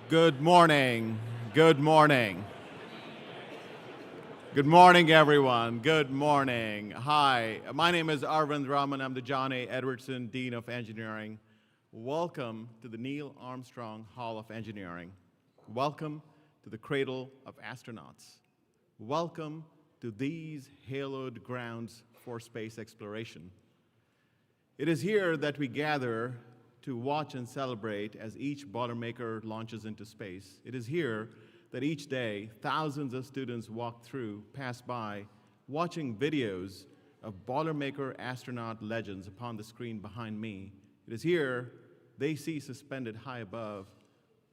Good morning. Good morning. Good morning, everyone. Good morning. Hi, my name is Arvind Raman. I'm the John A. Edwardson Dean of Engineering. Welcome to the Neil Armstrong Hall of Engineering. Welcome to the cradle of astronauts. Welcome to these haloed grounds for space exploration. It is here that we gather to watch and celebrate as each Boilermaker launches into space. It is here that each day thousands of students walk through, pass by, watching videos of Boilermaker astronaut legends upon the screen behind me. It is here they see suspended high above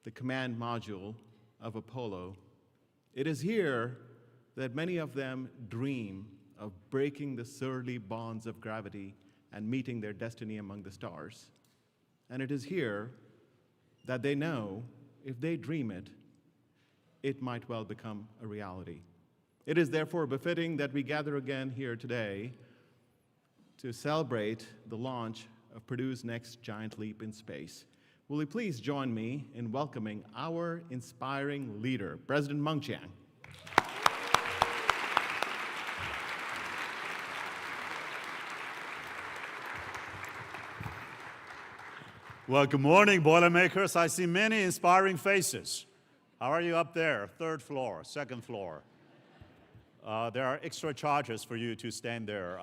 the command module of Apollo. It is here that many of them dream of breaking the surly bonds of gravity and meeting their destiny among the stars. And it is here that they know if they dream it, it might well become a reality. It is therefore befitting that we gather again here today to celebrate the launch of Purdue's next giant leap in space. Will you please join me in welcoming our inspiring leader, President Meng Chiang. Well, good morning, Boilermakers. I see many inspiring faces. How are you up there? Third floor, second floor. There are extra charges for you to stand there.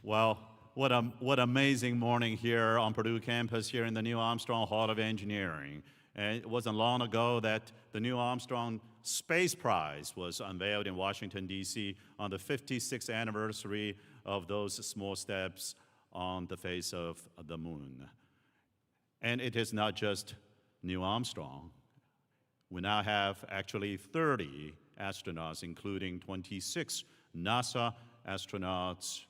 Well, what amazing morning here on Purdue campus here in the Neil Armstrong Hall of Engineering. And it wasn't long ago that the Neil Armstrong Space Prize was unveiled in Washington, D.C. on the 56th anniversary of those small steps on the face of the moon. And it is not just Neil Armstrong. We now have actually 30 astronauts, including 26 NASA astronauts,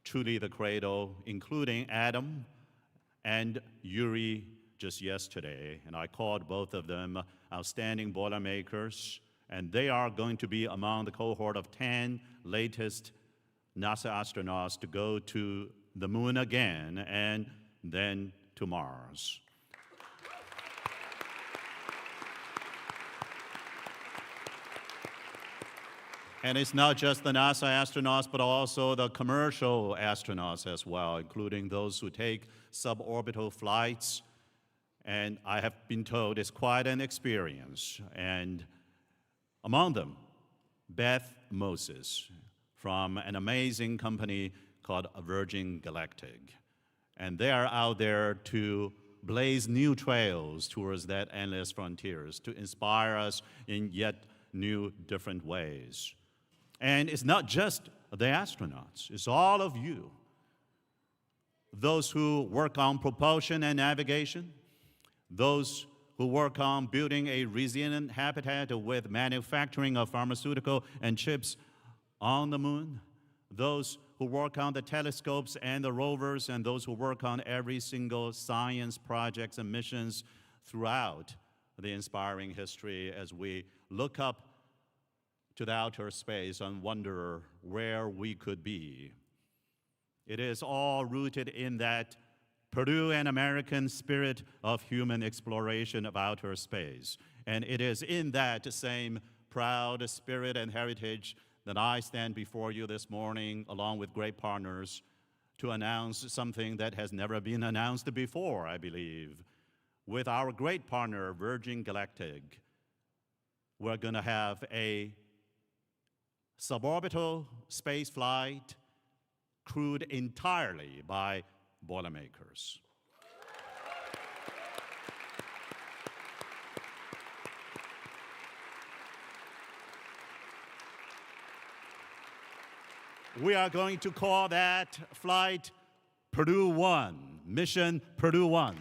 truly the cradle, including Adam and Yuri just yesterday. And I called both of them outstanding Boilermakers, and they are going to be among the cohort of 10 latest NASA astronauts to go to the moon again, and then to Mars. And it's not just the NASA astronauts, but also the commercial astronauts as well, including those who take suborbital flights. And I have been told it's quite an experience. And among them, Beth Moses from an amazing company called Virgin Galactic. And they are out there to blaze new trails towards that endless frontiers, to inspire us in yet new, different ways. And it's not just the astronauts, it's all of you. Those who work on propulsion and navigation, those who work on building a resilient habitat with manufacturing of pharmaceutical and chips on the moon, those who work on the telescopes and the rovers, and those who work on every single science projects and missions throughout the inspiring history as we look up to the outer space and wonder where we could be. It is all rooted in that Purdue and American spirit of human exploration of outer space. And it is in that same proud spirit and heritage that I stand before you this morning, along with great partners, to announce something that has never been announced before, I believe. With our great partner, Virgin Galactic, we're going to have a suborbital space flight crewed entirely by Boilermakers. We are going to call that flight Purdue One, Mission Purdue One.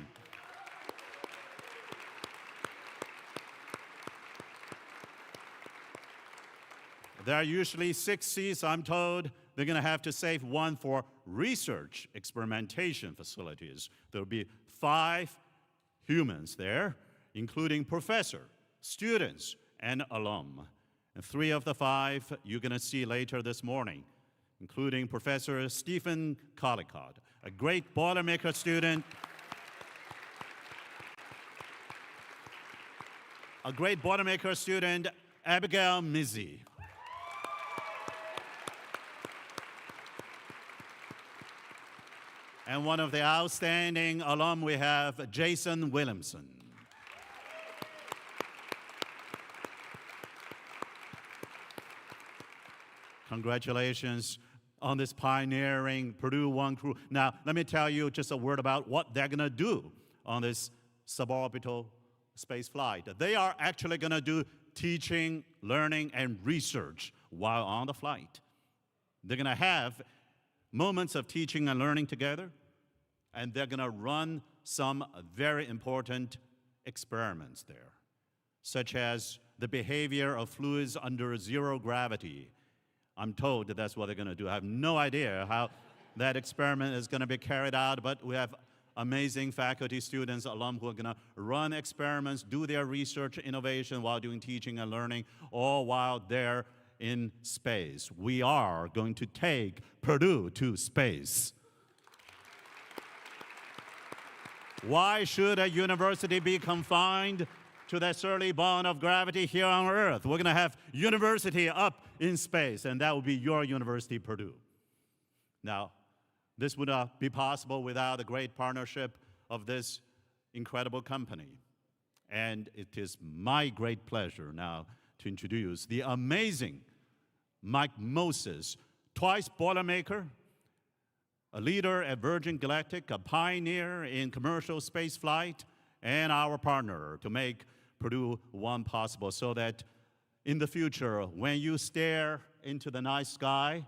There are usually 6 seats, I'm told. They're going to have to save one for research experimentation facilities. There'll be 5 humans there, including professors, students, and alum. And 3 of the 5 you're going to see later this morning, including Professor Stephen Collicott, a great Boilermaker student a great Boilermaker student, Abigail Mizzi. And one of the outstanding alum we have, Jason Williamson. Congratulations on this pioneering Purdue One crew. Now, let me tell you just a word about what they're going to do on this suborbital space flight. They are actually going to do teaching, learning, and research while on the flight. They're going to have moments of teaching and learning together, and they're going to run some very important experiments there, such as the behavior of fluids under zero gravity. I'm told that that's what they're going to do. I have no idea how that experiment is going to be carried out, but we have amazing faculty, students, alum who are going to run experiments, do their research innovation while doing teaching and learning, all while they're in space. We are going to take Purdue to space. Why should a university be confined to that surly bond of gravity here on Earth? We're going to have university up in space, and that will be your university, Purdue. Now, this would not be possible without the great partnership of this incredible company. And it is my great pleasure now to introduce the amazing Mike Moses, twice Boilermaker, a leader at Virgin Galactic, a pioneer in commercial space flight, and our partner to make Purdue One possible, so that in the future, when you stare into the night sky,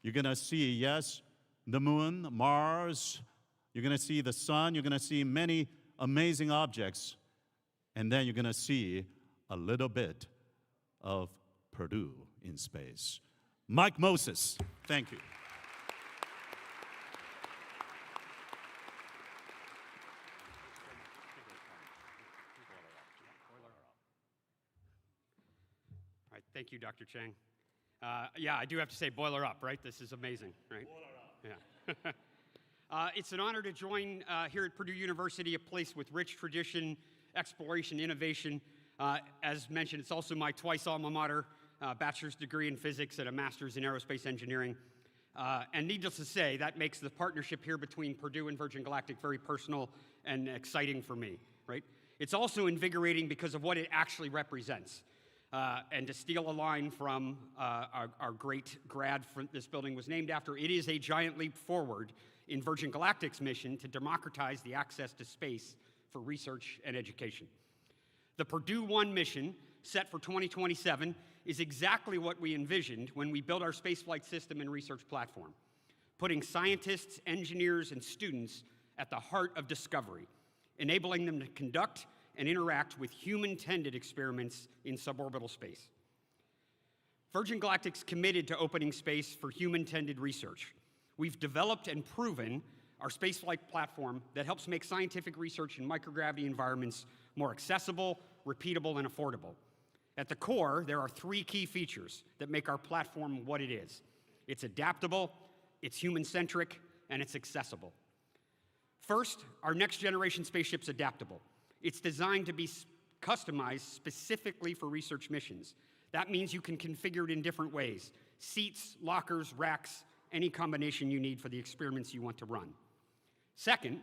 you're going to see, yes, the moon, Mars, you're going to see the sun, you're going to see many amazing objects, and then you're going to see a little bit of Purdue in space. Mike Moses, thank you. All right, thank you, Dr. Chang. Yeah, I do have to say, boiler up, right? This is amazing, right? Boiler up. Yeah. It's an honor to join here at Purdue University, a place with rich tradition, exploration, innovation. As mentioned, it's also my twice alma mater, bachelor's degree in physics and a master's in aerospace engineering. And needless to say, that makes the partnership here between Purdue and Virgin Galactic very personal and exciting for me, right? It's also invigorating because of what it actually represents. And to steal a line from our great grad this building was named after, it is a giant leap forward in Virgin Galactic's mission to democratize the access to space for research and education. The Purdue One mission, set for 2027, is exactly what we envisioned when we built our spaceflight system and research platform, putting scientists, engineers, and students at the heart of discovery, enabling them to conduct and interact with human-tended experiments in suborbital space. Virgin Galactic's committed to opening space for human-tended research. We've developed and proven our spaceflight platform that helps make scientific research in microgravity environments more accessible, repeatable, and affordable. At the core, there are three key features that make our platform what it is. It's adaptable, it's human-centric, and it's accessible. First, our next-generation spaceship's adaptable. It's designed to be customized specifically for research missions. That means you can configure it in different ways: seats, lockers, racks, any combination you need for the experiments you want to run. Second,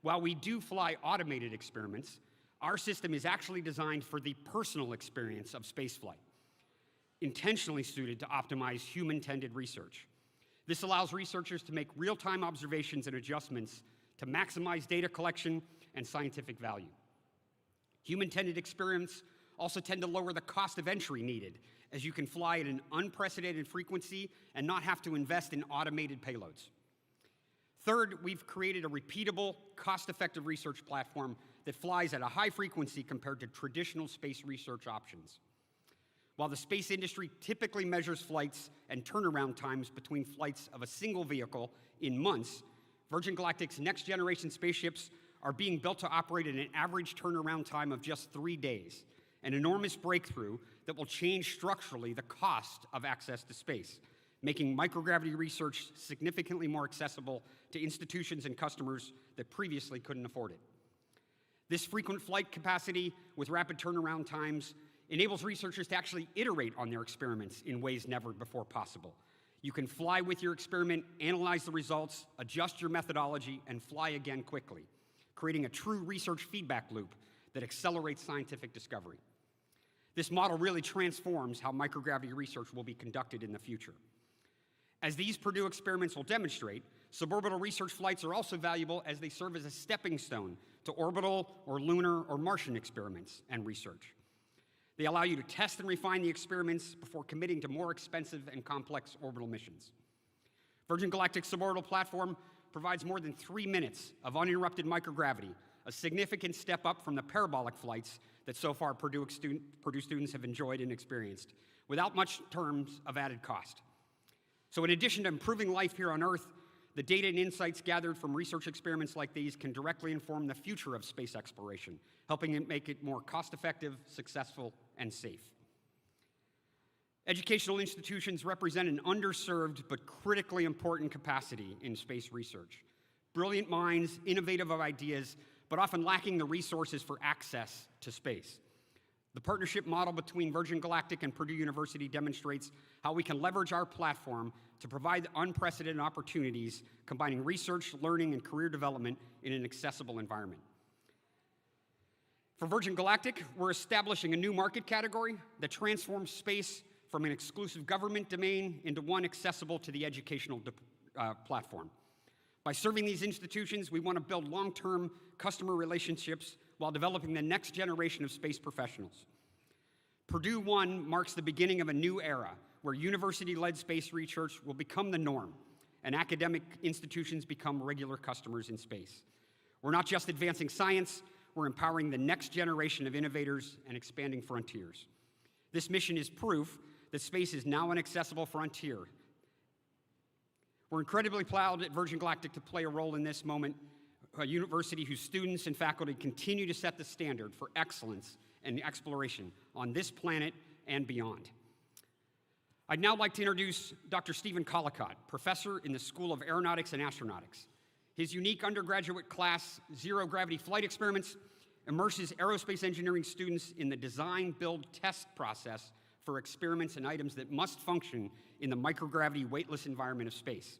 while we do fly automated experiments, our system is actually designed for the personal experience of spaceflight, intentionally suited to optimize human-tended research. This allows researchers to make real-time observations and adjustments to maximize data collection and scientific value. Human-tended experiments also tend to lower the cost of entry needed, as you can fly at an unprecedented frequency and not have to invest in automated payloads. Third, we've created a repeatable, cost-effective research platform that flies at a high frequency compared to traditional space research options. While the space industry typically measures flights and turnaround times between flights of a single vehicle in months, Virgin Galactic's next-generation spaceships are being built to operate at an average turnaround time of just 3 days, an enormous breakthrough that will change structurally the cost of access to space, making microgravity research significantly more accessible to institutions and customers that previously couldn't afford it. This frequent flight capacity with rapid turnaround times enables researchers to actually iterate on their experiments in ways never before possible. You can fly with your experiment, analyze the results, adjust your methodology, and fly again quickly, creating a true research feedback loop that accelerates scientific discovery. This model really transforms how microgravity research will be conducted in the future. As these Purdue experiments will demonstrate, suborbital research flights are also valuable as they serve as a stepping stone to orbital or lunar or Martian experiments and research. They allow you to test and refine the experiments before committing to more expensive and complex orbital missions. Virgin Galactic's suborbital platform provides more than 3 minutes of uninterrupted microgravity, a significant step up from the parabolic flights that so far Purdue students have enjoyed and experienced, without much terms of added cost. So in addition to improving life here on Earth, the data and insights gathered from research experiments like these can directly inform the future of space exploration, helping it make it more cost-effective, successful, and safe. Educational institutions represent an underserved but critically important capacity in space research. Brilliant minds, innovative ideas, but often lacking the resources for access to space. The partnership model between Virgin Galactic and Purdue University demonstrates how we can leverage our platform to provide unprecedented opportunities, combining research, learning, and career development in an accessible environment. For Virgin Galactic, we're establishing a new market category that transforms space from an exclusive government domain into one accessible to the educational platform. By serving these institutions, we want to build long-term customer relationships while developing the next generation of space professionals. Purdue One marks the beginning of a new era where university-led space research will become the norm and academic institutions become regular customers in space. We're not just advancing science, we're empowering the next generation of innovators and expanding frontiers. This mission is proof that space is now an accessible frontier. We're incredibly proud at Virgin Galactic to play a role in this moment, a university whose students and faculty continue to set the standard for excellence and exploration on this planet and beyond. I'd now like to introduce Dr. Stephen Collicott, professor in the School of Aeronautics and Astronautics. His unique undergraduate class, Zero Gravity Flight Experiments, immerses aerospace engineering students in the design, build, test process for experiments and items that must function in the microgravity weightless environment of space.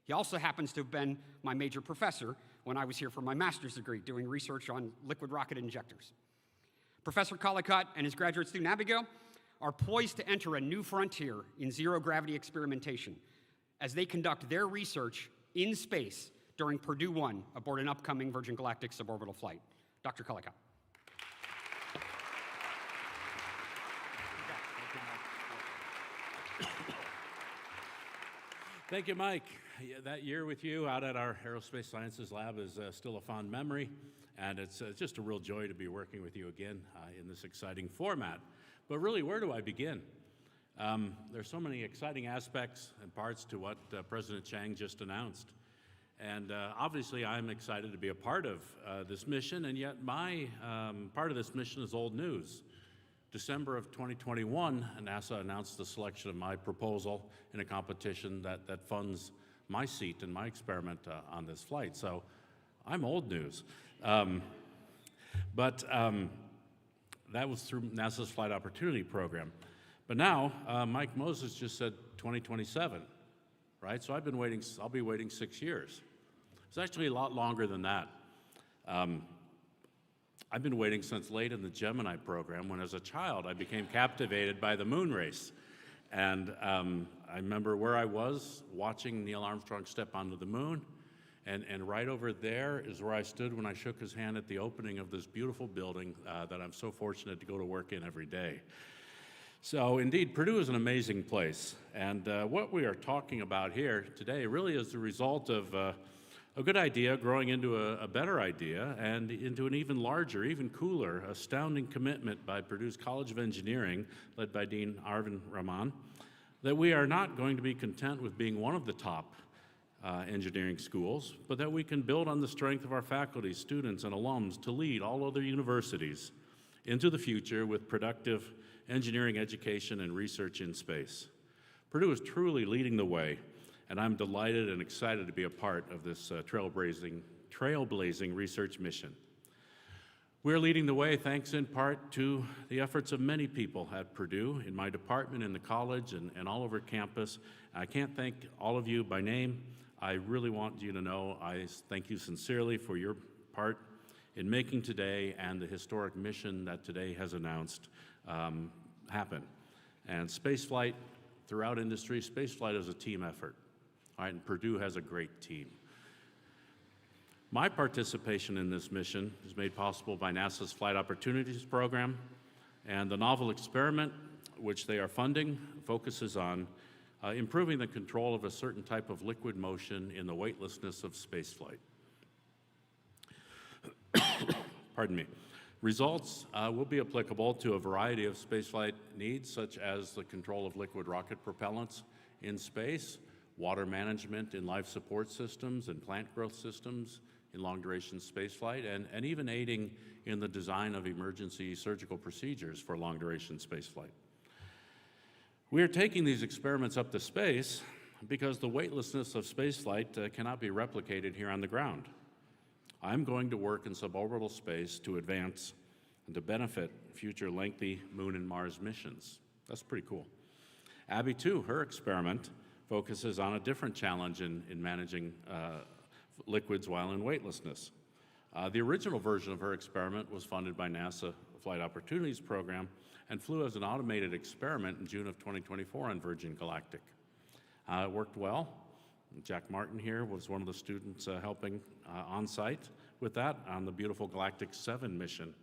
He also happens to have been my major professor when I was here for my master's degree doing research on liquid rocket injectors. Professor Collicott and his graduate student Abigail are poised to enter a new frontier in zero-gravity experimentation as they conduct their research in space during Purdue One aboard an upcoming Virgin Galactic suborbital flight. Dr. Collicott. Thank you, Mike. That year with you out at our Aerospace Sciences Lab is still a fond memory, and it's just a real joy to be working with you again in this exciting format. But really, where do I begin? There's so many exciting aspects and parts to what President Chang just announced. And obviously, I'm excited to be a part of this mission, and yet my part of this mission is old news. December of 2021, NASA announced the selection of my proposal in a competition that funds my seat and my experiment on this flight. So I'm old news. But that was through NASA's Flight Opportunity Program. But now, Mike Moses just said 2027, right? So I'll be waiting 6 years. It's actually a lot longer than that. I've been waiting since late in the Gemini program when, as a child, I became captivated by the moon race. And I remember where I was watching Neil Armstrong step onto the moon, and right over there is where I stood when I shook his hand at the opening of this beautiful building that I'm so fortunate to go to work in every day. So indeed, Purdue is an amazing place. And what we are talking about here today really is the result of a good idea growing into a better idea and into an even larger, even cooler, astounding commitment by Purdue's College of Engineering, led by Dean Arvind Raman, that we are not going to be content with being one of the top engineering schools, but that we can build on the strength of our faculty, students, and alums to lead all other universities into the future with productive engineering education and research in space. Purdue is truly leading the way, and I'm delighted and excited to be a part of this trailblazing research mission. We're leading the way thanks in part to the efforts of many people at Purdue, in my department, in the college, and all over campus. I can't thank all of you by name. I really want you to know I thank you sincerely for your part in making today and the historic mission that today has announced happen. And spaceflight, throughout industry, spaceflight is a team effort. All right, and Purdue has a great team. My participation in this mission is made possible by NASA's Flight Opportunities Program, and the novel experiment which they are funding focuses on improving the control of a certain type of liquid motion in the weightlessness of spaceflight. Pardon me. Results will be applicable to a variety of spaceflight needs, such as the control of liquid rocket propellants in space, water management in life support systems and plant growth systems in long-duration spaceflight, and even aiding in the design of emergency surgical procedures for long-duration spaceflight. We are taking these experiments up to space because the weightlessness of spaceflight cannot be replicated here on the ground. I'm going to work in suborbital space to advance and to benefit future lengthy Moon and Mars missions. That's pretty cool. Abby, too, her experiment focuses on a different challenge in managing liquids while in weightlessness. The original version of her experiment was funded by NASA Flight Opportunities Program and flew as an automated experiment in June of 2024 on Virgin Galactic. It worked well. Jack Martin here was one of the students helping on site with that on the beautiful Galactic 7 mission.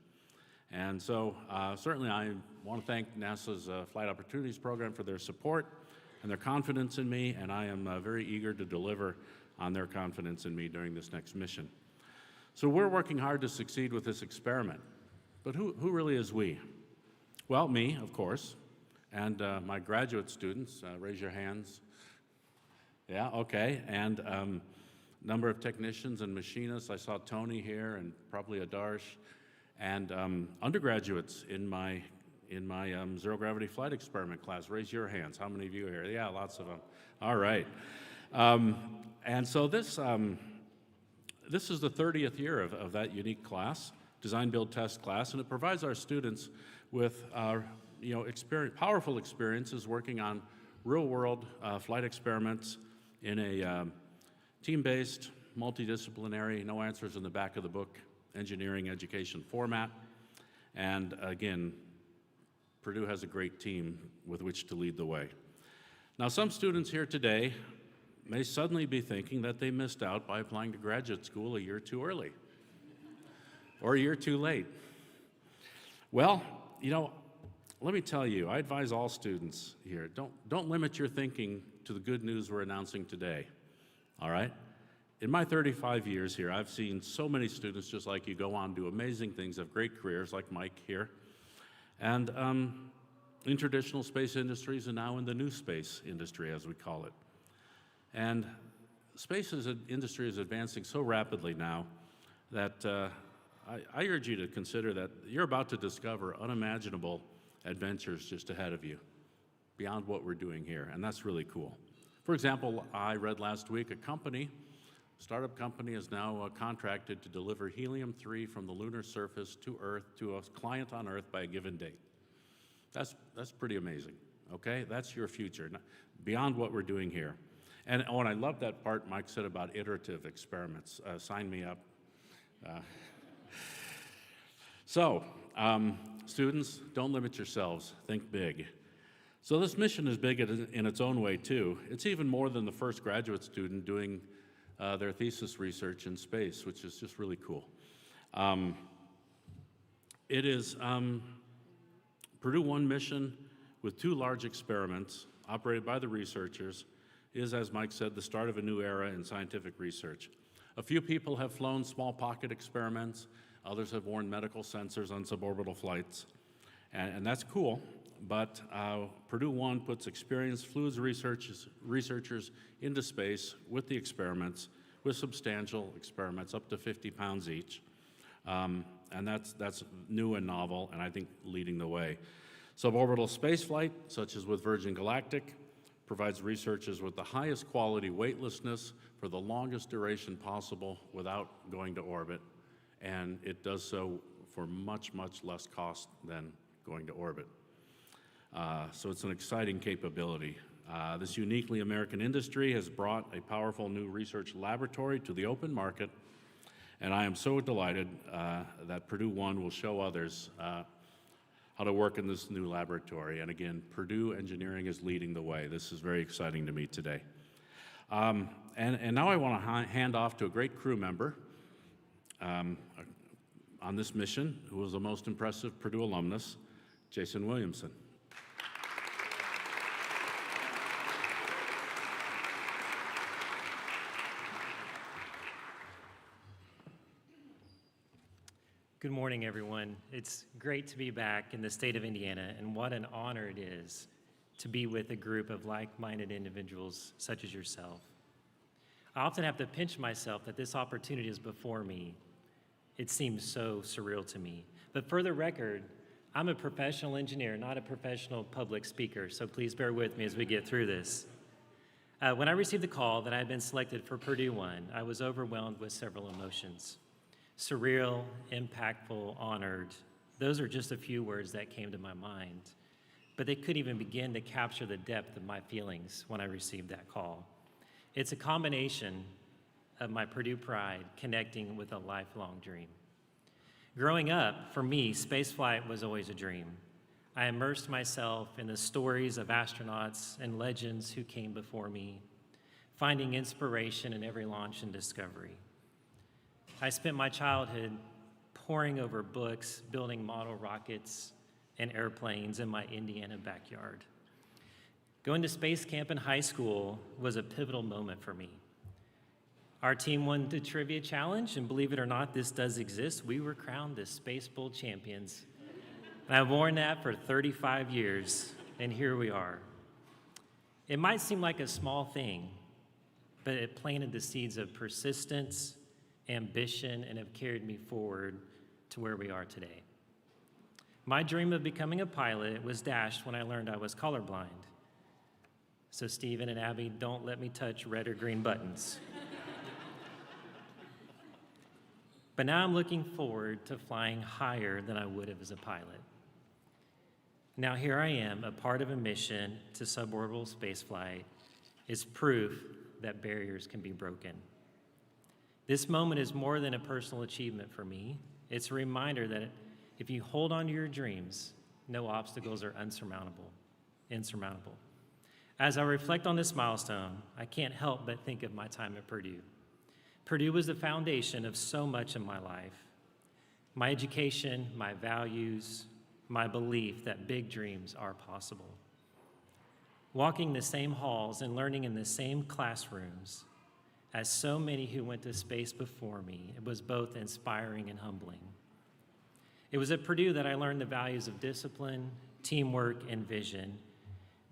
And so certainly I want to thank NASA's Flight Opportunities Program for their support and their confidence in me, and I am very eager to deliver on their confidence in me during this next mission. So we're working hard to succeed with this experiment. But who really is we? Well, me, of course, and my graduate students. Raise your hands. Yeah, okay. And number of technicians and machinists. I saw Tony here and probably Adarsh. And undergraduates in my zero-gravity flight experiment class. Raise your hands. How many of you are here? Yeah, lots of them. All right. And so this is the 30th year of that unique class, design, build, test class, and it provides our students with powerful experiences working on real-world flight experiments in a team-based, multidisciplinary, no answers in the back of the book, engineering education format. And again, Purdue has a great team with which to lead the way. Now, some students here today may suddenly be thinking that they missed out by applying to graduate school a year too early or a year too late. Well, let me tell you, I advise all students here, don't limit your thinking to the good news we're announcing today, all right? In my 35 years here, I've seen so many students just like you go on, do amazing things, have great careers like Mike here, and in traditional space industries and now in the new space industry, as we call it. And space industry is advancing so rapidly now that I urge you to consider that you're about to discover unimaginable adventures just ahead of you, beyond what we're doing here, and that's really cool. For example, I read last week a startup company is now contracted to deliver helium-3 from the lunar surface to Earth, to a client on Earth by a given date. That's pretty amazing, okay? That's your future, beyond what we're doing here. And I love that part Mike said about iterative experiments. Sign me up. So, students, don't limit yourselves. Think big. So this mission is big in its own way, too. It's even more than the first graduate student doing their thesis research in space, which is just really cool. It is Purdue One mission with 2 large experiments operated by the researchers is, as Mike said, the start of a new era in scientific research. A few people have flown small pocket experiments. Others have worn medical sensors on suborbital flights. And that's cool, but Purdue One puts experienced fluids researchers into space with the experiments, with substantial experiments, up to 50 pounds each. And that's new and novel, and I think leading the way. Suborbital spaceflight, such as with Virgin Galactic, provides researchers with the highest quality weightlessness for the longest duration possible without going to orbit, and it does so for much, much less cost than going to orbit. So it's an exciting capability. This uniquely American industry has brought a powerful new research laboratory to the open market, and I am so delighted that Purdue One will show others how to work in this new laboratory. And again, Purdue engineering is leading the way. This is very exciting to me today. And now I want to hand off to a great crew member on this mission, who was the most impressive Purdue alumnus, Jason Williamson. Good morning, everyone. It's great to be back in the state of Indiana, and what an honor it is to be with a group of like-minded individuals such as yourself. I often have to pinch myself that this opportunity is before me. It seems so surreal to me. But for the record, I'm a professional engineer, not a professional public speaker, so please bear with me as we get through this. When I received the call that I had been selected for Purdue One, I was overwhelmed with several emotions. Surreal, impactful, honored. Those are just a few words that came to my mind, but they couldn't even begin to capture the depth of my feelings when I received that call. It's a combination of my Purdue pride connecting with a lifelong dream. Growing up, for me, spaceflight was always a dream. I immersed myself in the stories of astronauts and legends who came before me, finding inspiration in every launch and discovery. I spent my childhood poring over books, building model rockets and airplanes in my Indiana backyard. Going to space camp in high school was a pivotal moment for me. Our team won the trivia challenge, and believe it or not, this does exist. We were crowned the Space Bowl champions. And I've worn that for 35 years, and here we are. It might seem like a small thing, but it planted the seeds of persistence, ambition, and have carried me forward to where we are today. My dream of becoming a pilot was dashed when I learned I was colorblind. So Stephen and Abby, don't let me touch red or green buttons. But now I'm looking forward to flying higher than I would have as a pilot. Now here I am, a part of a mission to suborbital spaceflight is proof that barriers can be broken. This moment is more than a personal achievement for me. It's a reminder that if you hold on to your dreams, no obstacles are insurmountable. As I reflect on this milestone, I can't help but think of my time at Purdue. Purdue was the foundation of so much in my life. My education, my values, my belief that big dreams are possible. Walking the same halls and learning in the same classrooms as so many who went to space before me, it was both inspiring and humbling. It was at Purdue that I learned the values of discipline, teamwork, and vision.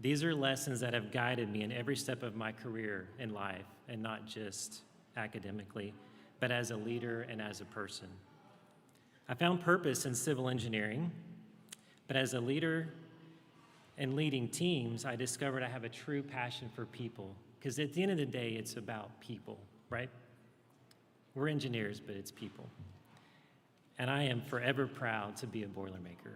These are lessons that have guided me in every step of my career in life, and not just academically, but as a leader and as a person. I found purpose in civil engineering, but as a leader and leading teams, I discovered I have a true passion for people. Because at the end of the day, it's about people, right? We're engineers, but it's people. And I am forever proud to be a Boilermaker.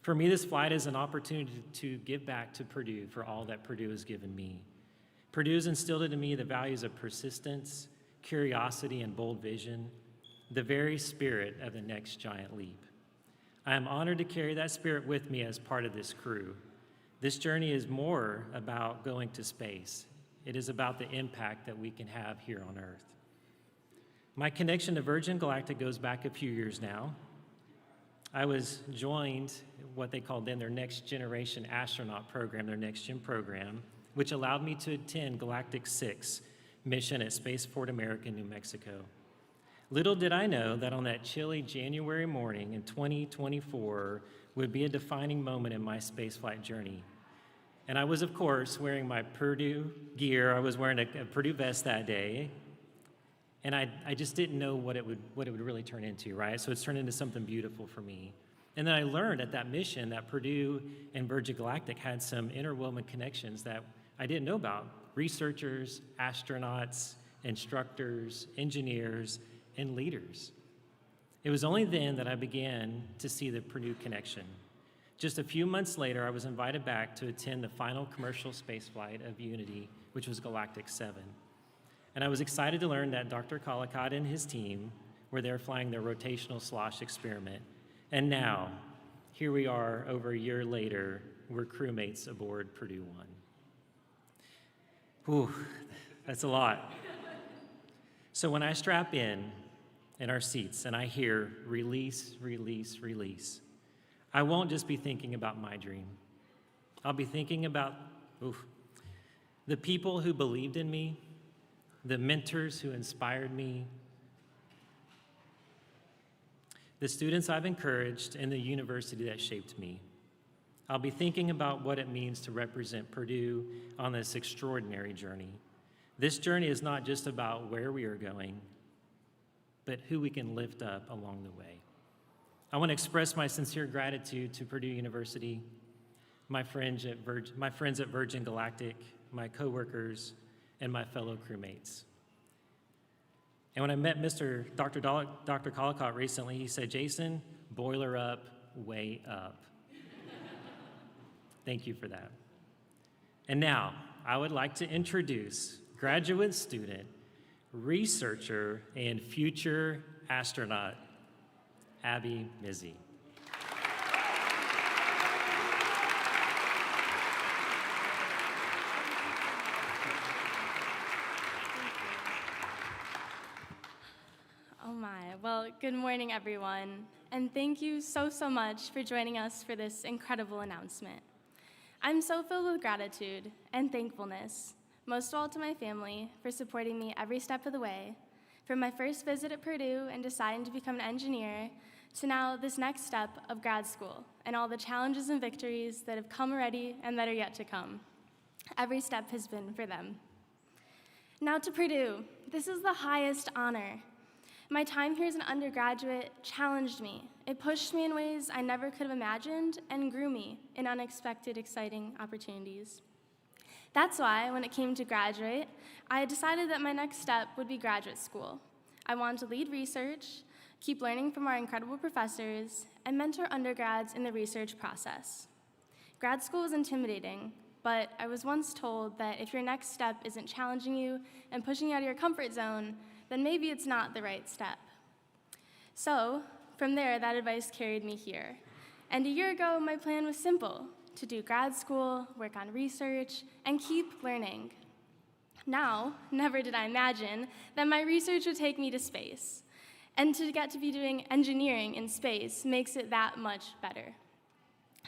For me, this flight is an opportunity to give back to Purdue for all that Purdue has given me. Purdue has instilled into me the values of persistence, curiosity, and bold vision, the very spirit of the next giant leap. I am honored to carry that spirit with me as part of this crew. This journey is more about going to space. It is about the impact that we can have here on Earth. My connection to Virgin Galactic goes back a few years now. I was joined what they called then their next generation astronaut program, their next gen program, which allowed me to attend Galactic 6 mission at Spaceport America, New Mexico. Little did I know that on that chilly January morning in 2024 would be a defining moment in my spaceflight journey. And I was, of course, wearing my Purdue gear. I was wearing a Purdue vest that day. And I just didn't know what it would really turn into, right? So it's turned into something beautiful for me. And then I learned at that mission that Purdue and Virgin Galactic had some interwoven connections that I didn't know about. Researchers, astronauts, instructors, engineers, and leaders. It was only then that I began to see the Purdue connection. Just a few months later, I was invited back to attend the final commercial spaceflight of Unity, which was Galactic 7. And I was excited to learn that Dr. Collicott and his team were there flying their rotational slosh experiment. And now, here we are over a year later, we're crewmates aboard Purdue One. Whew, that's a lot. So when I strap in our seats and I hear release, release, release, I won't just be thinking about my dream. I'll be thinking about the people who believed in me, the mentors who inspired me, the students I've encouraged, and the university that shaped me. I'll be thinking about what it means to represent Purdue on this extraordinary journey. This journey is not just about where we are going, but who we can lift up along the way. I want to express my sincere gratitude to Purdue University, my friends at Virgin Galactic, my coworkers, and my fellow crewmates. And when I met Dr. Collicott recently, he said, "Jason, boiler up, way up." Thank you for that. And now, I would like to introduce graduate student, researcher, and future astronaut, Abby Mizzi. Oh my, well, good morning, everyone. And thank you so much for joining us for this incredible announcement. I'm so filled with gratitude and thankfulness, most of all to my family for supporting me every step of the way, from my first visit at Purdue and deciding to become an engineer, to now this next step of grad school and all the challenges and victories that have come already and that are yet to come. Every step has been for them. Now to Purdue, this is the highest honor. My time here as an undergraduate challenged me. It pushed me in ways I never could have imagined and grew me in unexpected, exciting opportunities. That's why, when it came to graduate, I decided that my next step would be graduate school. I wanted to lead research, keep learning from our incredible professors, and mentor undergrads in the research process. Grad school was intimidating, but I was once told that if your next step isn't challenging you and pushing you out of your comfort zone, then maybe it's not the right step. So, from there, that advice carried me here. And a year ago, my plan was simple: to do grad school, work on research, and keep learning. Now, never did I imagine that my research would take me to space. And to get to be doing engineering in space makes it that much better.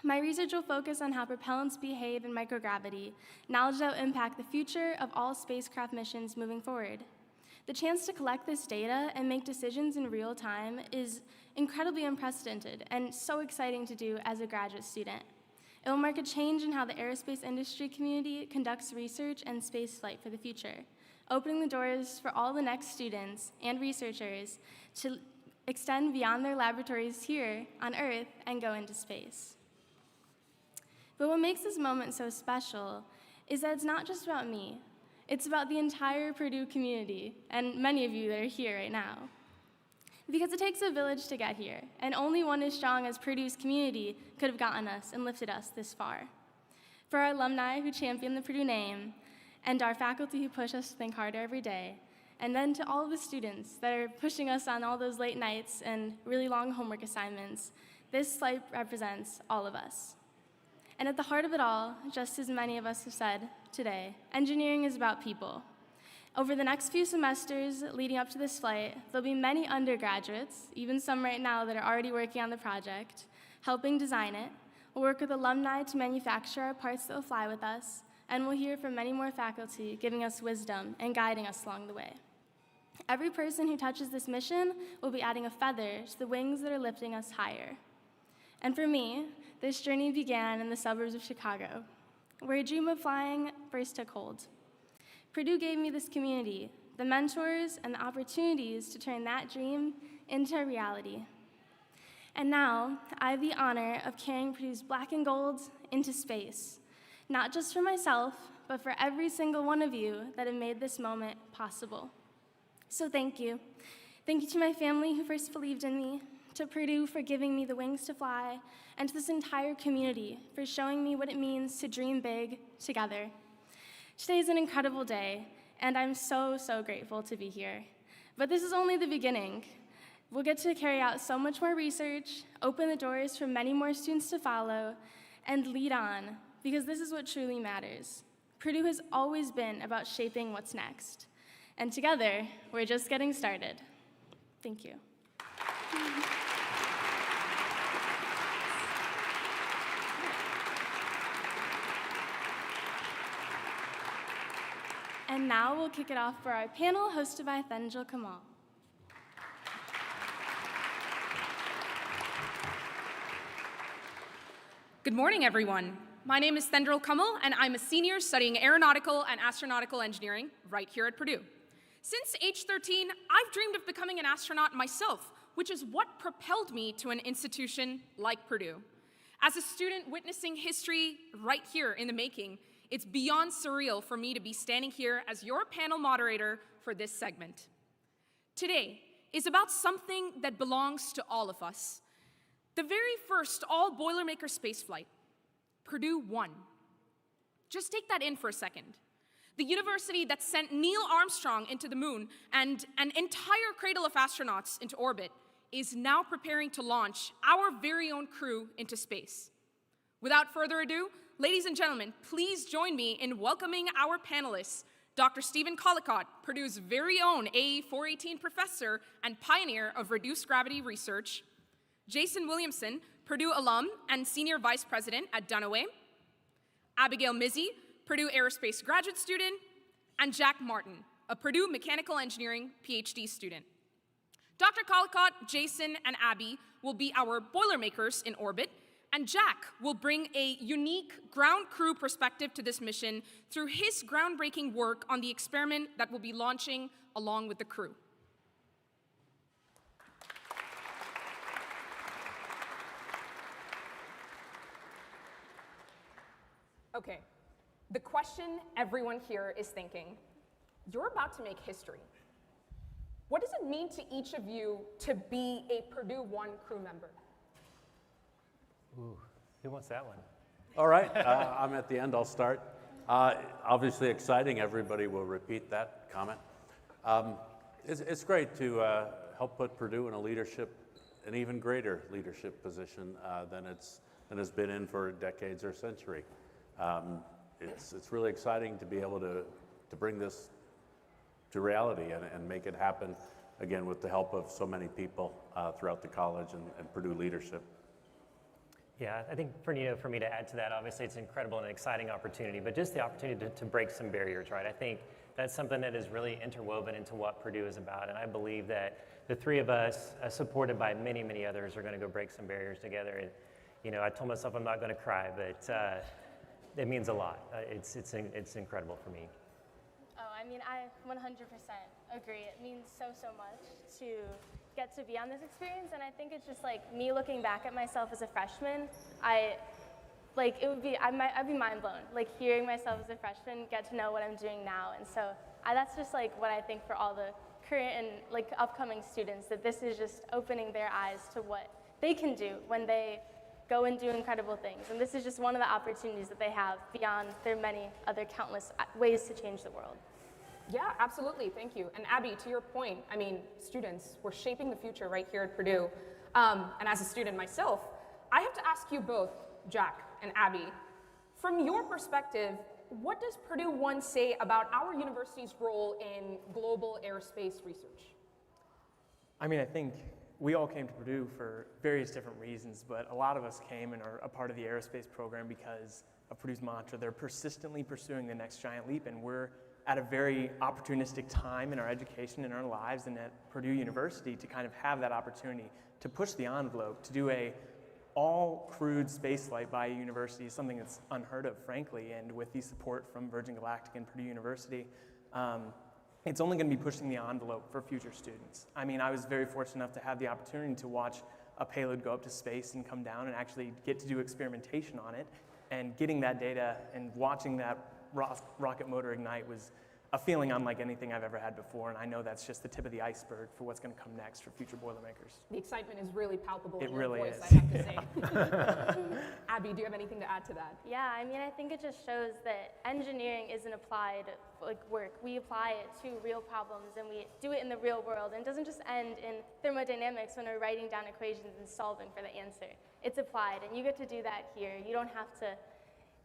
My research will focus on how propellants behave in microgravity, knowledge that will impact the future of all spacecraft missions moving forward. The chance to collect this data and make decisions in real time is incredibly unprecedented and so exciting to do as a graduate student. It will mark a change in how the aerospace industry community conducts research and spaceflight for the future, opening the doors for all the next students and researchers to extend beyond their laboratories here on Earth and go into space. But what makes this moment so special is that it's not just about me. It's about the entire Purdue community, and many of you that are here right now. Because it takes a village to get here, and only one as strong as Purdue's community could have gotten us and lifted us this far. For our alumni who champion the Purdue name, and our faculty who push us to think harder every day, and then to all of the students that are pushing us on all those late nights and really long homework assignments, this slide represents all of us. And at the heart of it all, just as many of us have said today, engineering is about people. Over the next few semesters leading up to this flight, there'll be many undergraduates, even some right now that are already working on the project, helping design it. We'll work with alumni to manufacture our parts that will fly with us, and we'll hear from many more faculty giving us wisdom and guiding us along the way. Every person who touches this mission will be adding a feather to the wings that are lifting us higher. And for me, this journey began in the suburbs of Chicago, where a dream of flying first took hold. Purdue gave me this community, the mentors and the opportunities to turn that dream into a reality. And now, I have the honor of carrying Purdue's black and gold into space, not just for myself, but for every single one of you that have made this moment possible. So thank you. Thank you to my family who first believed in me, to Purdue for giving me the wings to fly, and to this entire community for showing me what it means to dream big together. Today is an incredible day, and I'm so, so grateful to be here. But this is only the beginning. We'll get to carry out so much more research, open the doors for many more students to follow, and lead on, because this is what truly matters. Purdue has always been about shaping what's next. And together, we're just getting started. Thank you. And now we'll kick it off for our panel hosted by Thendril Kamal. Good morning, everyone. My name is Thendril Kamal, and I'm a senior studying aeronautical and astronautical engineering right here at Purdue. Since age 13, I've dreamed of becoming an astronaut myself, which is what propelled me to an institution like Purdue. As a student witnessing history right here in the making, it's beyond surreal for me to be standing here as your panel moderator for this segment. Today is about something that belongs to all of us. The very first all-Boilermaker spaceflight, Purdue One. Just take that in for a second. The university that sent Neil Armstrong into the moon and an entire cradle of astronauts into orbit is now preparing to launch our very own crew into space. Without further ado, ladies and gentlemen, please join me in welcoming our panelists, Dr. Stephen Collicott, Purdue's very own AE 418 professor and pioneer of reduced gravity research, Jason Williamson, Purdue alum and senior vice president at Dunaway, Abigail Mizzi, Purdue aerospace graduate student, and Jack Martin, a Purdue mechanical engineering PhD student. Dr. Collicott, Jason, and Abby will be our Boilermakers in orbit, and Jack will bring a unique ground crew perspective to this mission through his groundbreaking work on the experiment that will be launching along with the crew. Okay, the question everyone here is thinking, you're about to make history. What does it mean to each of you to be a Purdue One crew member? Ooh, who wants that one? All right, I'm at the end, I'll start. Obviously exciting, everybody will repeat that comment. It's great to help put Purdue in an even greater leadership position than it's been in for decades or century. It's really exciting to be able to bring this to reality and make it happen, again, with the help of so many people throughout the college and Purdue leadership. Yeah, I think for me to add to that, obviously it's an incredible and exciting opportunity, but just the opportunity to break some barriers, right? I think that's something that is really interwoven into what Purdue is about, and I believe that the three of us, supported by many, many others, are going to go break some barriers together. And, you know, I told myself I'm not going to cry, but it means a lot. It's incredible for me. Oh, I mean, I 100% agree. It means so, so much to get to be on this experience, and I think it's just like me looking back at myself as a freshman, I'd be mind blown. Like hearing myself as a freshman, get to know what I'm doing now, and so that's just like what I think for all the current and like upcoming students, that this is just opening their eyes to what they can do when they go and do incredible things. And this is just one of the opportunities that they have beyond their many other countless ways to change the world. Yeah, absolutely, thank you. And Abby, to your point, I mean, students, we're shaping the future right here at Purdue. And as a student myself, I have to ask you both, Jack and Abby, from your perspective, what does Purdue One say about our university's role in global aerospace research? I mean, I think we all came to Purdue for various different reasons, but a lot of us came and are a part of the aerospace program because of Purdue's mantra. They're persistently pursuing the next giant leap, and we're at a very opportunistic time in our education, in our lives, and at Purdue University to kind of have that opportunity to push the envelope, to do a all-crewed spaceflight by a university is something that's unheard of, frankly, and with the support from Virgin Galactic and Purdue University, it's only going to be pushing the envelope for future students. I mean, I was very fortunate enough to have the opportunity to watch a payload go up to space and come down and actually get to do experimentation on it, and getting that data and watching that rocket motor ignite was a feeling unlike anything I've ever had before, and I know that's just the tip of the iceberg for what's going to come next for future Boilermakers. The excitement is really palpable It in your really voice, is. I have to say. Abby, do you have anything to add to that? Yeah, I mean, I think it just shows that engineering isn't applied like work. We apply it to real problems and we do it in the real world. And it doesn't just end in thermodynamics when we're writing down equations and solving for the answer. It's applied, and you get to do that here. You don't have to,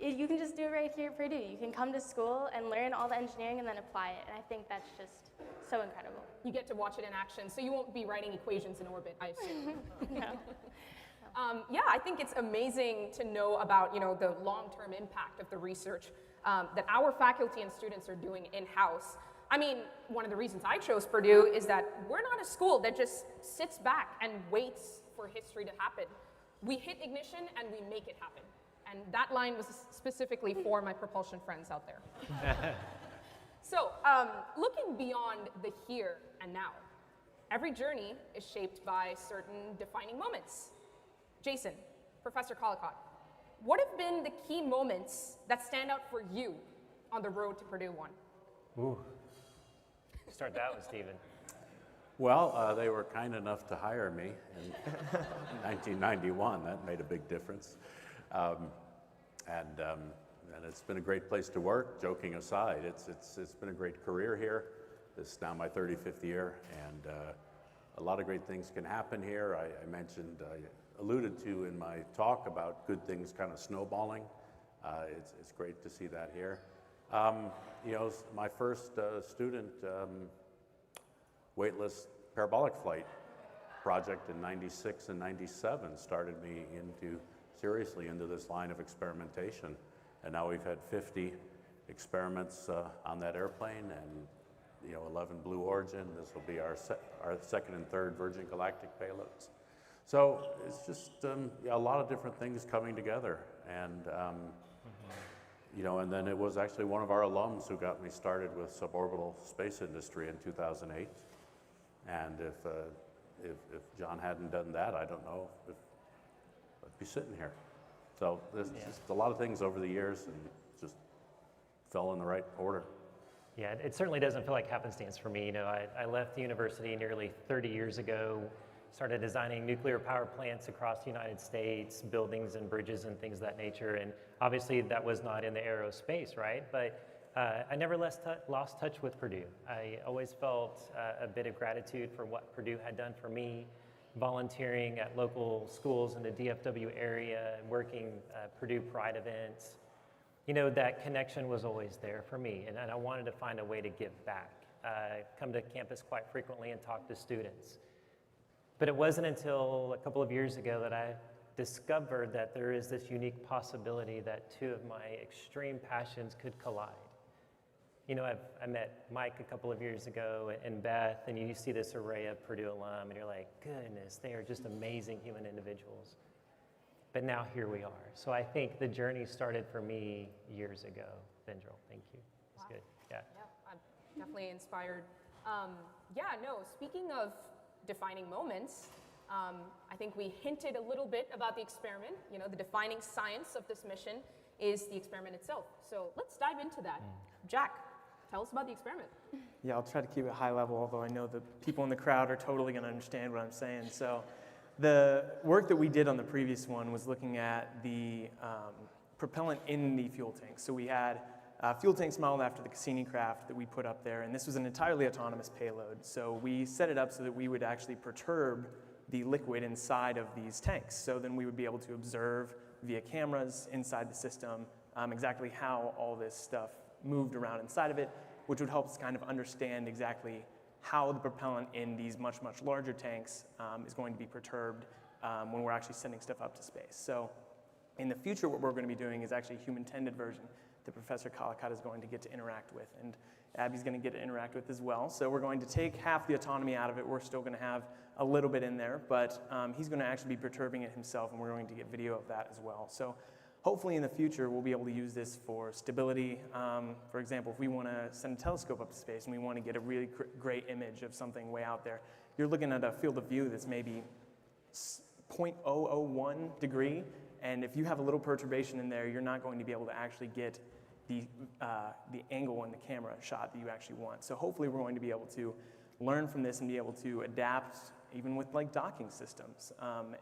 you can just do it right here at Purdue. You can come to school and learn all the engineering and then apply it. And I think that's just so incredible. You get to watch it in action, so you won't be writing equations in orbit, I assume. No. Yeah, I think it's amazing to know about the long-term impact of the research that our faculty and students are doing in-house. I mean, one of the reasons I chose Purdue is that we're not a school that just sits back and waits for history to happen. We hit ignition and we make it happen. And that line was specifically for my propulsion friends out there. So, looking beyond the here and now, every journey is shaped by certain defining moments. Jason, Professor Collicott, what have been the key moments that stand out for you on the road to Purdue One? Ooh. Start that one, Stephen. Well, they were kind enough to hire me in 1991. That made a big difference. And it's been a great place to work, joking aside. It's been a great career here. This is now my 35th year, and a lot of great things can happen here. I alluded to in my talk about good things kind of snowballing. It's great to see that here. My first student weightless parabolic flight project in 96 and 97 started me seriously into this line of experimentation. And now we've had 50 experiments on that airplane and 11 Blue Origin. This will be our second and third Virgin Galactic payloads. So it's just a lot of different things coming together. And and then it was actually one of our alums who got me started with suborbital space industry in 2008. And if John hadn't done that, I don't know if I'd be sitting here. So there's just a lot of things over the years, and just fell in the right order. Yeah, it certainly doesn't feel like happenstance for me. I left the university nearly 30 years ago, started designing nuclear power plants across the United States, buildings and bridges and things of that nature. And obviously that was not in the aerospace, right? But I never lost touch with Purdue. I always felt a bit of gratitude for what Purdue had done for me, volunteering at local schools in the DFW area, working Purdue Pride events. That connection was always there for me, and I wanted to find a way to give back. Come to campus quite frequently and talk to students. But it wasn't until a couple of years ago that I discovered that there is this unique possibility that two of my extreme passions could collide. I met Mike a couple of years ago and Beth, and you see this array of Purdue alum, and you're like, goodness, they are just amazing human individuals. But now here we are. So I think the journey started for me years ago. Vendrell, thank you. It's good. Yeah. Yeah, I'm definitely inspired. Speaking of defining moments, I think we hinted a little bit about the experiment. The defining science of this mission is the experiment itself. So let's dive into that. Jack, tell us about the experiment. Yeah, I'll try to keep it high level, although I know the people in the crowd are totally going to understand what I'm saying. So the work that we did on the previous one was looking at the propellant in the fuel tank. So we had fuel tanks modeled after the Cassini craft that we put up there, and this was an entirely autonomous payload. So we set it up so that we would actually perturb the liquid inside of these tanks. So then we would be able to observe via cameras inside the system exactly how all this stuff moved around inside of it, which would help us kind of understand exactly how the propellant in these much, much larger tanks is going to be perturbed when we're actually sending stuff up to space. So in the future, what we're going to be doing is actually a human-tended version that Professor Collicott is going to get to interact with, and Abby's going to get to interact with as well. So we're going to take half the autonomy out of it. We're still going to have a little bit in there, but he's going to actually be perturbing it himself, and we're going to get video of that as well. So hopefully in the future, we'll be able to use this for stability. For example, if we want to send a telescope up to space and we want to get a really great image of something way out there, you're looking at a field of view that's maybe 0.001 degree, and if you have a little perturbation in there, you're not going to be able to actually get the angle in the camera shot that you actually want. So hopefully we're going to be able to learn from this and be able to adapt even with like docking systems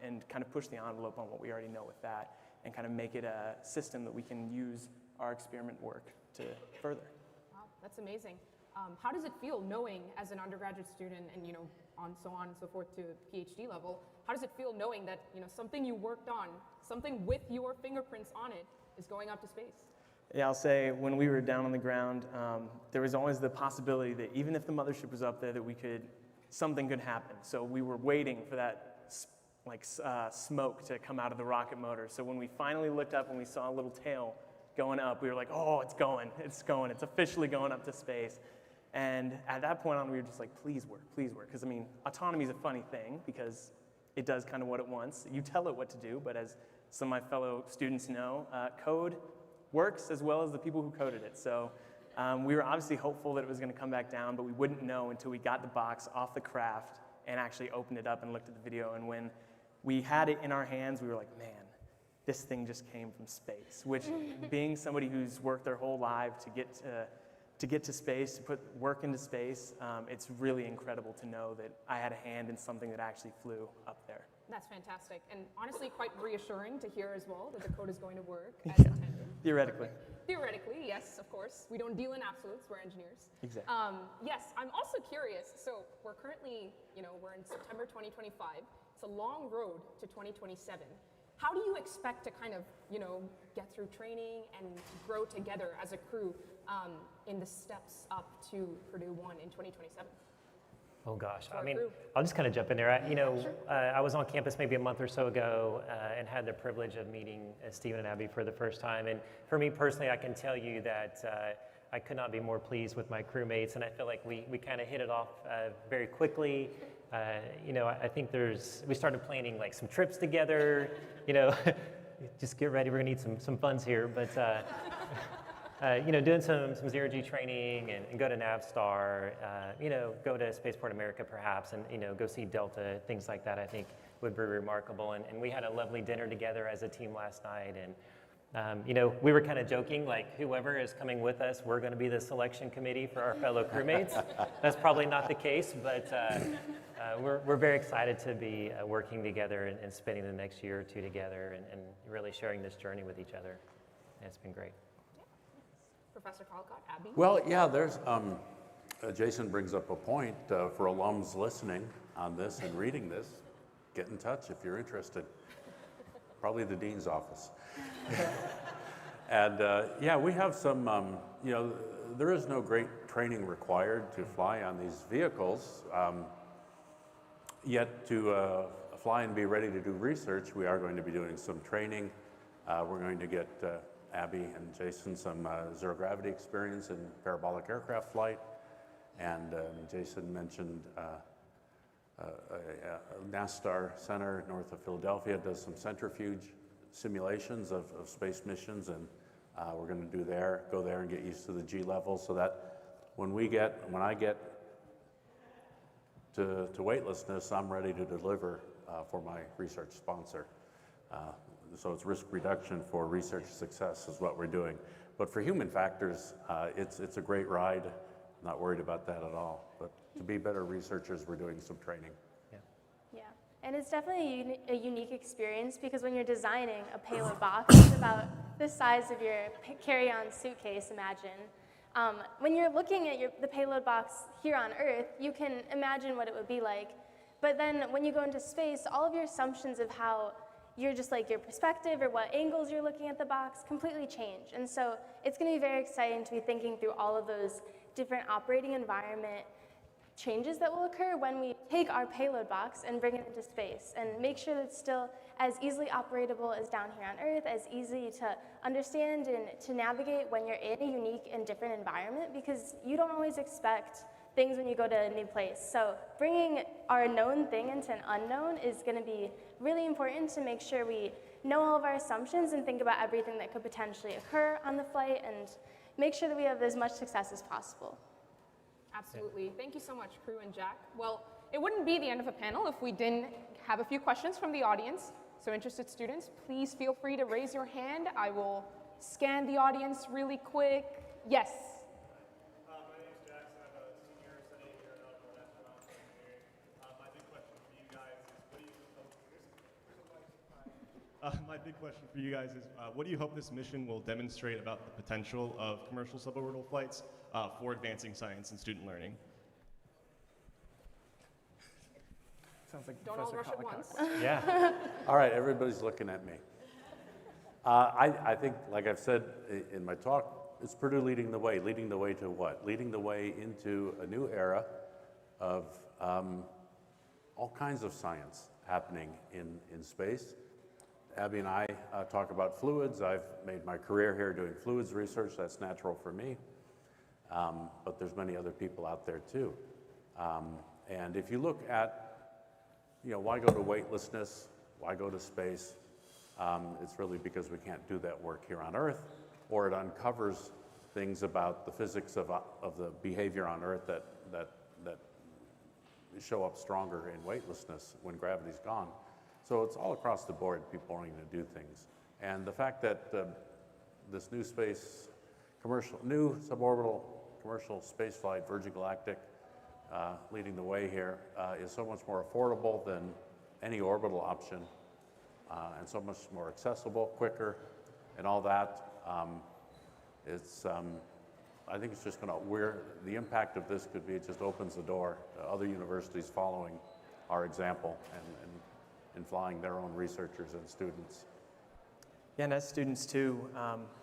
and kind of push the envelope on what we already know with that and kind of make it a system that we can use our experiment work to further. Wow, that's amazing. How does it feel knowing as an undergraduate student and so on and so forth to PhD level, how does it feel knowing that something you worked on, something with your fingerprints on it is going up to space? Yeah, I'll say when we were down on the ground, there was always the possibility that even if the mothership was up there, that something could happen. So we were waiting for that smoke to come out of the rocket motor. So when we finally looked up and we saw a little tail going up, we were like, oh, it's going, it's officially going up to space. And at that point on, we were just like, please work, because autonomy is a funny thing because it does kind of what it wants. You tell it what to do, but as some of my fellow students know, code works as well as the people who coded it. So we were obviously hopeful that it was going to come back down, but we wouldn't know until we got the box off the craft and actually opened it up and looked at the video. And when we had it in our hands, we were like, man, this thing just came from space, which being somebody who's worked their whole life to get to space, to put work into space, it's really incredible to know that I had a hand in something that actually flew up there. That's fantastic, and honestly quite reassuring to hear as well that the code is going to work as Yeah, intended. theoretically. Theoretically, yes, of course. We don't deal in absolutes, we're engineers. Exactly. Yes, I'm also curious. So we're currently, we're in September 2025. It's a long road to 2027. How do you expect to kind of, get through training and grow together as a crew in the steps up to Purdue One in 2027? Oh gosh, To our crew. I'll just kind of jump in there. I was on campus maybe a month or so ago and had the privilege of meeting Stephen and Abby for the first time. And for me personally, I can tell you that I could not be more pleased with my crewmates, and I feel like we kind of hit it off very quickly. I think we started planning like some trips together. Just get ready, we're gonna need some funds here, but. Doing some zero-G training and go to Navstar, go to Spaceport America perhaps, and go see Delta, things like that I think would be remarkable. And we had a lovely dinner together as a team last night, and we were kind of joking, like whoever is coming with us, we're going to be the selection committee for our fellow crewmates. That's probably not the case, but we're very excited to be working together and spending the next year or two together and really sharing this journey with each other. And it's been great. Professor Colcott, Abby? Well, yeah, there's, Jason brings up a point for alums listening on this and reading this. Get in touch if you're interested. Probably the dean's office. And we have some, there is no great training required to fly on these vehicles. Yet to fly and be ready to do research, we are going to be doing some training. We're going to get Abby and Jason some zero gravity experience in parabolic aircraft flight. And Jason mentioned NASTAR Center north of Philadelphia does some centrifuge simulations of space missions, and we're going to go there and get used to the G level so that when I get to weightlessness, I'm ready to deliver for my research sponsor. So it's risk reduction for research success is what we're doing. But for human factors, it's a great ride. Not worried about that at all. But to be better researchers, we're doing some training. Yeah, and it's definitely a unique experience because when you're designing a payload box, it's about the size of your carry-on suitcase, imagine. When you're looking at the payload box here on Earth, you can imagine what it would be like. But then when you go into space, all of your assumptions of how your perspective or what angles you're looking at the box completely change. And so it's going to be very exciting to be thinking through all of those different operating environment changes that will occur when we take our payload box and bring it into space and make sure that it's still as easily operatable as down here on Earth, as easy to understand and to navigate when you're in a unique and different environment, because you don't always expect things when you go to a new place. So bringing our known thing into an unknown is going to be really important to make sure we know all of our assumptions and think about everything that could potentially occur on the flight and make sure that we have as much success as possible. Absolutely. Thank you so much, Crew and Jack. Well, it wouldn't be the end of a panel if we didn't have a few questions from the audience. So interested students, please feel free to raise your hand. I will scan the audience really quick. Yes. My name is Jackson. I'm a senior studying aeronautical and astronautical engineering. My big question for you guys is, what do you hope this mission will demonstrate about the potential of commercial suborbital flights for advancing science and student learning? Sounds like Don't all Professor rush at Collicott. once. Yeah. All right, everybody's looking at me. I think, like I've said in my talk, it's Purdue leading the way. Leading the way to what? Leading the way into a new era of all kinds of science happening in space. Abby and I talk about fluids. I've made my career here doing fluids research. That's natural for me. But there's many other people out there too. And if you look at, why go to weightlessness? Why go to space? It's really because we can't do that work here on Earth, or it uncovers things about the physics of the behavior on Earth that show up stronger in weightlessness when gravity's gone. So it's all across the board, people wanting to do things. And the fact that this new suborbital commercial space flight, Virgin Galactic, leading the way here, is so much more affordable than any orbital option, and so much more accessible, quicker, and all that. I think it's just going to, the impact of this could be, it just opens the door to other universities following our example and flying their own researchers and students. Yeah, and as students too,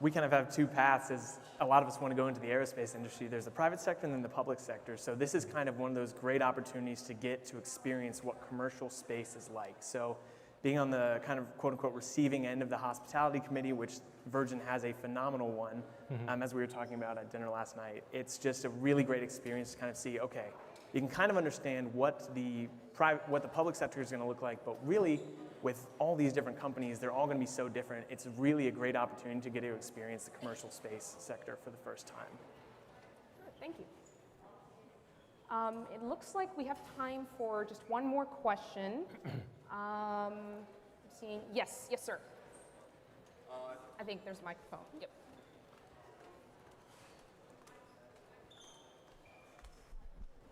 we kind of have two paths. As a lot of us want to go into the aerospace industry, there's the private sector and then the public sector. So this is kind of one of those great opportunities to get to experience what commercial space is like. So being on the kind of quote unquote receiving end of the hospitality committee, which Virgin has a phenomenal one, as we were talking about at dinner last night, it's just a really great experience to kind of see, okay, you can kind of understand what the public sector is going to look like, but really with all these different companies, they're all going to be so different. It's really a great opportunity to get to experience the commercial space sector for the first time. Sure, thank you. It looks like we have time for just one more question. I'm seeing, yes, sir. I think there's a microphone. Yep.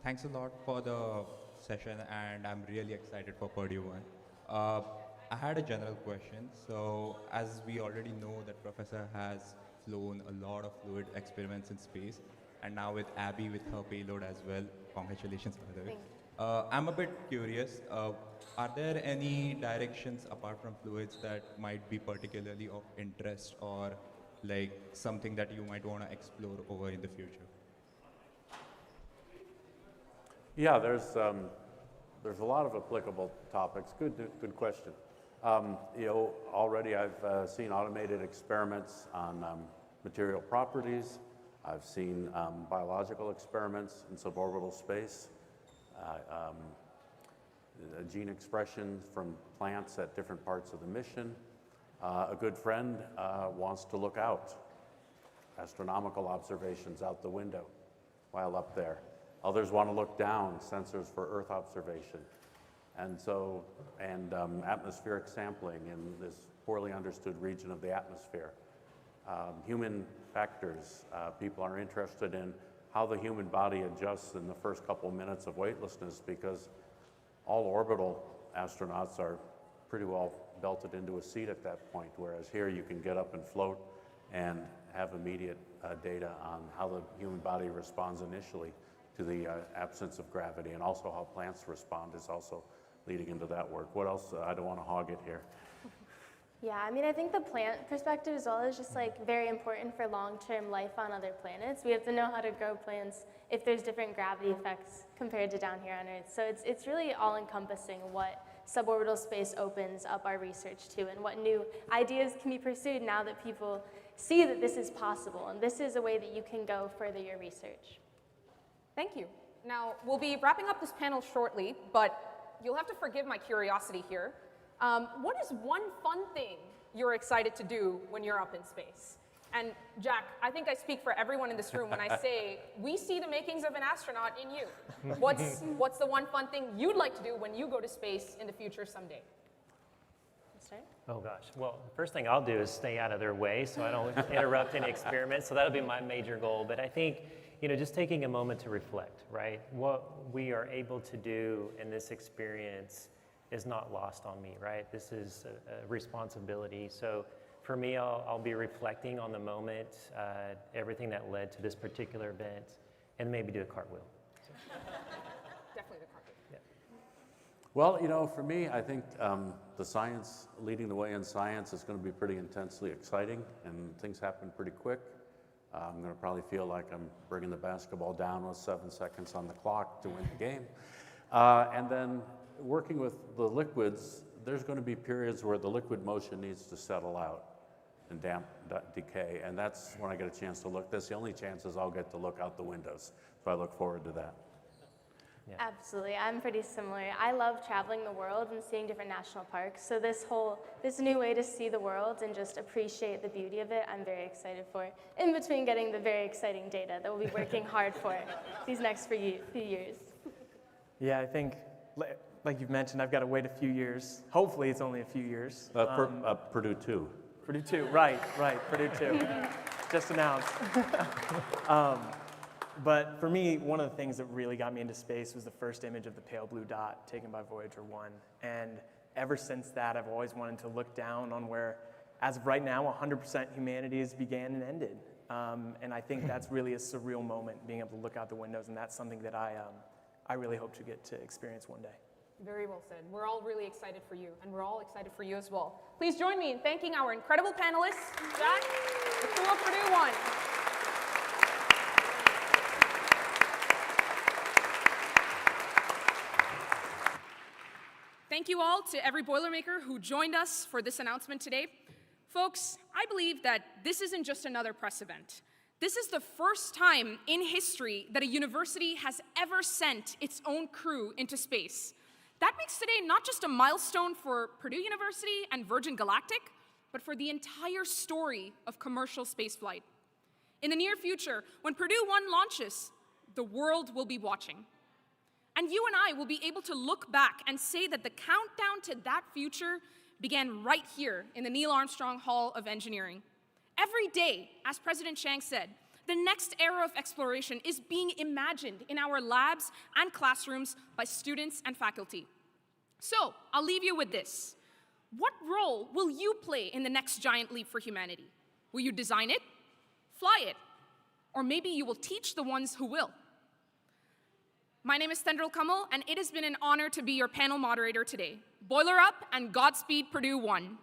Thanks a lot for the session, and I'm really excited for Purdue One. I had a general question. So, as we already know, that professor has flown a lot of fluid experiments in space, and now with Abby with her payload as well. Congratulations, by the way. I'm a bit curious. Are there any directions apart from fluids that might be particularly of interest, or like something that you might want to explore over in the future? Yeah, there's a lot of applicable topics. Good question. Already I've seen automated experiments on material properties. I've seen biological experiments in suborbital space. Gene expression from plants at different parts of the mission. A good friend wants to look out, astronomical observations out the window while up there. Others want to look down, sensors for Earth observation. And atmospheric sampling in this poorly understood region of the atmosphere. Human factors, people are interested in how the human body adjusts in the first couple minutes of weightlessness, because all orbital astronauts are pretty well belted into a seat at that point, whereas here you can get up and float and have immediate data on how the human body responds initially to the absence of gravity, and also how plants respond is also leading into that work. What else? I don't want to hog it here. Yeah, I mean, I think the plant perspective as well is just like very important for long-term life on other planets. We have to know how to grow plants if there's different gravity effects compared to down here on Earth. So it's really all-encompassing what suborbital space opens up our research to, and what new ideas can be pursued now that people see that this is possible, and this is a way that you can go further your research. Thank you. Now, we'll be wrapping up this panel shortly, but you'll have to forgive my curiosity here. What is one fun thing you're excited to do when you're up in space? And Jack, I think I speak for everyone in this room when I say we see the makings of an astronaut in you. What's the one fun thing you'd like to do when you go to space in the future someday? start? Oh gosh. Well, the first thing I'll do is stay out of their way so I don't interrupt any experiments. So that'll be my major goal. But I think, just taking a moment to reflect, right? What we are able to do in this experience is not lost on me, right? This is a responsibility. So for me, I'll be reflecting on the moment, everything that led to this particular event, and maybe do a cartwheel. Definitely the carpet. Yeah. Well, for me, I think the science, leading the way in science is going to be pretty intensely exciting, and things happen pretty quick. I'm going to probably feel like I'm bringing the basketball down with 7 seconds on the clock to win the game. And then working with the liquids, there's going to be periods where the liquid motion needs to settle out and decay, and that's when I get a chance to look. That's the only chances I'll get to look out the windows, so I look forward to that. Yeah. Absolutely, I'm pretty similar. I love traveling the world and seeing different national parks. So this new way to see the world and just appreciate the beauty of it, I'm very excited for. In between getting the very exciting data that we'll be working hard for these next few years. Yeah, I think, like you've mentioned, I've got to wait a few years. Hopefully it's only a few years. Purdue 2. Purdue 2, right, Purdue 2. Just announced. But for me, one of the things that really got me into space was the first image of the pale blue dot taken by Voyager 1. And ever since that, I've always wanted to look down on where, as of right now, 100% humanity has began and ended. And I think that's really a surreal moment, being able to look out the windows, and that's something that I really hope to get to experience one day. Very well said. We're all really excited for you, and we're all excited for you as well. Please join me in thanking our incredible panelists, Jack, the crew of Purdue One. Thank you all to every Boilermaker who joined us for this announcement today. Folks, I believe that this isn't just another press event. This is the first time in history that a university has ever sent its own crew into space. That makes today not just a milestone for Purdue University and Virgin Galactic, but for the entire story of commercial spaceflight. In the near future, when Purdue One launches, the world will be watching. And you and I will be able to look back and say that the countdown to that future began right here in the Neil Armstrong Hall of Engineering. Every day, as President Chang said, the next era of exploration is being imagined in our labs and classrooms by students and faculty. So, I'll leave you with this. What role will you play in the next giant leap for humanity? Will you design it, fly it, or maybe you will teach the ones who will? My name is Tendril Kamal, and it has been an honor to be your panel moderator today. Boiler up and Godspeed Purdue One.